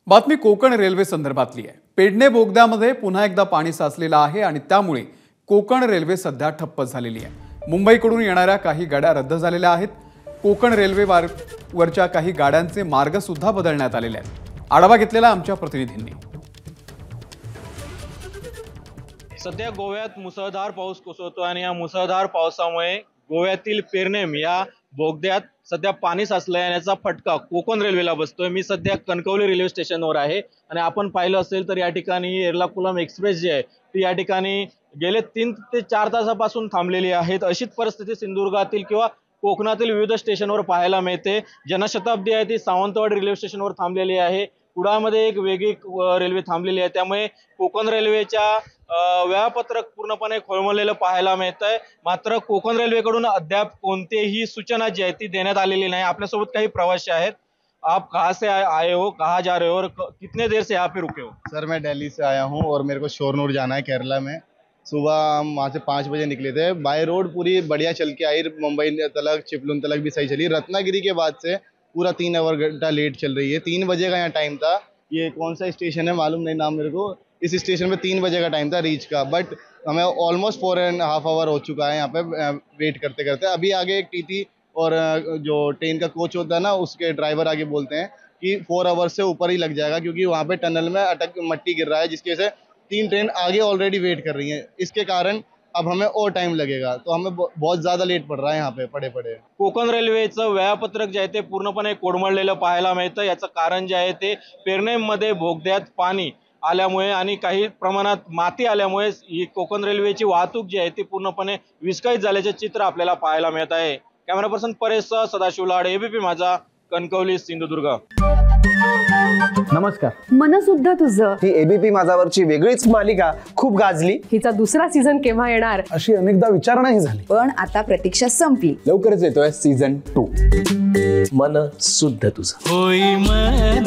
बातमी कोकण रेल्वे संदर्भातली आहे। पेडणे बोगद्यामध्ये पुन्हा एकदा पाणी साचलेलं आहे आणि त्यामुळे कोकण रेल्वे सध्या ठप्प झालेली आहे। मुंबईकडून येणाऱ्या काही गाड्या रद्द झालेल्या आहेत। कोकण रेल्वे वरच्या काही गाड्यांचे मार्ग सुद्धा बदलण्यात आलेले आहेत। आढावा घेतलेला आमच्या प्रतिनिधींनी। सध्या गोव्यात मुसळधार पाऊस कोसळतो आणि या मुसळधार पावसामुळे गोव्यातील पेरनेम या बोगद्यात सध्या पाणी साचलंय आणि याचा फटका कोकण रेल्वेला बसतोय। मी सध्या कणकवली रेल्वे स्टेशनवर आहे आणि आपण पाहिलं असेल तर या ठिकाणी एर्नाकुलम एक्सप्रेस जी आहे ती या ठिकाणी गेले 3 ते 4 तासापासून थांबलेली आहे। अशीच परिस्थिती सिंधुदुर्गातील किंवा कोकणातील विविध स्टेशनवर पाहायला मिळते। जनशताब्दी आहे ती सावंतवाडी रेल्वे स्टेशनवर थांबलेली आहे। कुडाळमध्ये एक वेगळी रेल्वे थांबलेली आहे। त्यामुळे कोकण रेल्वेच्या वेळापत्रक पूर्णपणे खोळंबलेलं पाहायला मिळतंय। मात्र कोकण रेल्वेकडून अद्याप कोणतीही सूचना जी आहे ती देण्यात आलेली नाही। आपल्यासोबत काही प्रवासी आहेत। आप कहाँ से आए हो, कहाँ जा रहे हो और कितने देर से यहाँ पे रुके हो? सर मैं दिल्ली से आया हूँ और मेरे को शोरनूर जाना है केरला में। सुबह हम वहाँ से 5 बजे निकले थे। बाय रोड पूरी बढ़िया चल के आई, मुंबई तलक चिपलून तलक भी सही चली। रत्नागिरी के बाद से पूरा 3 घंटा लेट चल रही है। 3 बजे का यहाँ टाइम था। ये कौन सा स्टेशन है मालूम नहीं नाम मेरे को। इस स्टेशन पे 3 बजे का टाइम था रीच का, बट हमें ऑलमोस्ट 4.5 आवर हो चुका है यहाँ पे वेट करते करते। अभी आगे एक टीटी और जो ट्रेन का कोच होता है ना, उसके ड्राइवर आगे बोलते हैं कि 4 आवर से ऊपर ही लग जाएगा, क्योंकि वहाँ पे टनल में मट्टी गिर रहा है, जिसकी वजह से 3 ट्रेन आगे ऑलरेडी वेट कर रही हैं। इसके कारण अब हमें और टाइम लगेगा, तो हमें बहुत ज़्यादा लेट पड़ रहा है यहाँ पे पड़े पड़े। कोकण रेल्वेचं वेळापत्रक जे आहे ते पूर्णपणे कोडमडलेलं पाहायला मिळतं। याचं कारण जे आहे ते पेरनेममध्ये बोगद्यात पाणी आल्यामुळे आणि काही प्रमाणात माती आल्यामुळे ही कोकण रेल्वेची वाहतूक जी आहे ती पूर्णपणे विस्कळीत झाल्याचे चित्र आपल्याला पाहायला मिळत आहे। कॅमेरा पर्सन परेश सदाशिव लाड, एबीपी माझा, कणकवली, सिंधुदुर्ग। नमस्कार। मन सुद्धा तुझं ही एबीपी माझावरची वेगळीच मालिका खूप गाजली। हिचा दुसरा सीझन केव्हा येणार अशी अनेकदा विचारणाही झाली, पण आता प्रतीक्षा संपली। लवकरच येतोय सीझन 2। मन सुद्धा तुझं होई मन